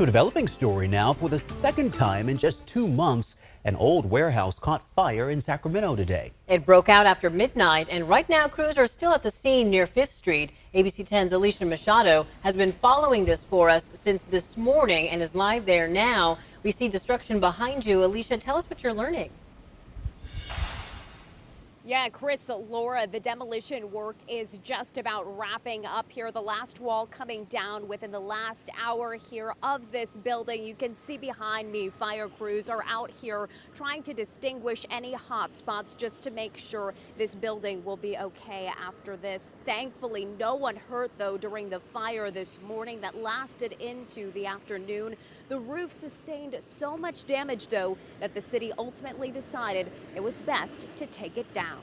To a developing story now. For the second time in just 2 months, an old warehouse caught fire in Sacramento today. It broke out after midnight, and right now crews are still at the scene near 5th Street. ABC 10's Alicia Machado has been following this for us since this morning and is live there now. We see destruction behind you. Alicia, tell us what you're learning. Yeah, Chris, Laura, the demolition work is just about wrapping up here. The last wall coming down within the last hour here of this building. You can see behind me, fire crews are out here trying to distinguish any hot spots just to make sure this building will be okay after this. Thankfully, no one hurt, though, during the fire this morning that lasted into the afternoon. The roof sustained so much damage, though, that the city ultimately decided it was best to take it down.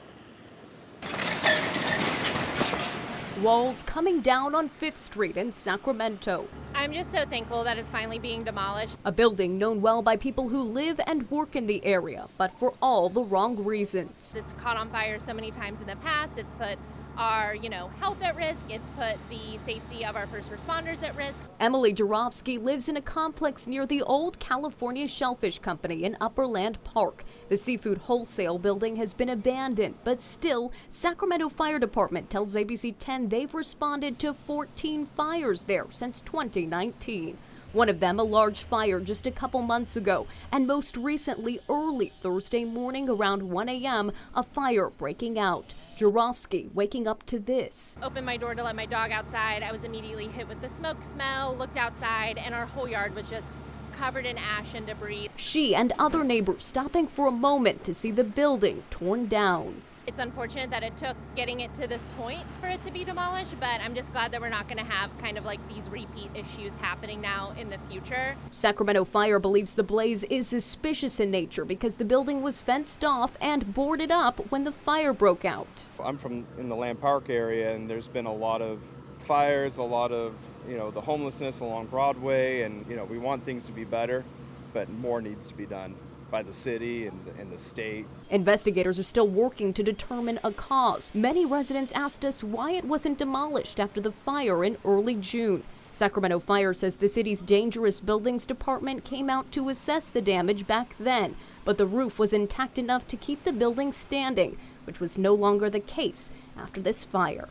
Walls coming down on 5th Street in Sacramento. I'm just so thankful that it's finally being demolished. A building known well by people who live and work in the area, but for all the wrong reasons. It's caught on fire so many times in the past. It's put our, health at risk. It's put the safety of our first responders at risk. Emily Jarofsky lives in a complex near the old California Shellfish Company in Upperland Park. The seafood wholesale building has been abandoned, but still, Sacramento Fire Department tells ABC 10 they've responded to 14 fires there since 2019. One of them a large fire just a couple months ago, and most recently early Thursday morning around 1 a.m., a fire breaking out. Jarofsky waking up to this. Opened my door to let my dog outside. I was immediately hit with the smoke smell, looked outside, and our whole yard was just covered in ash and debris. She and other neighbors stopping for a moment to see the building torn down. It's unfortunate that it took getting it to this point for it to be demolished, but I'm just glad that we're not going to have kind of like these repeat issues happening now in the future. Sacramento Fire believes the blaze is suspicious in nature because the building was fenced off and boarded up when the fire broke out. I'm from in the Land Park area, and there's been a lot of fires, a lot of, the homelessness along Broadway, and, we want things to be better, but more needs to be done by the city and the state. Investigators are still working to determine a cause. Many residents asked us why it wasn't demolished after the fire in early June. Sacramento Fire says the city's dangerous buildings department came out to assess the damage back then, but the roof was intact enough to keep the building standing, which was no longer the case after this fire.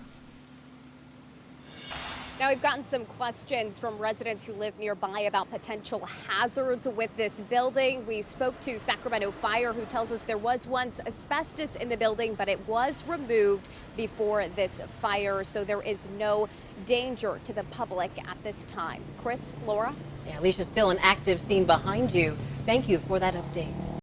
Now, we've gotten some questions from residents who live nearby about potential hazards with this building. We spoke to Sacramento Fire, who tells us there was once asbestos in the building, but it was removed before this fire, so there is no danger to the public at this time. Chris, Laura? Yeah, Alicia, still an active scene behind you. Thank you for that update.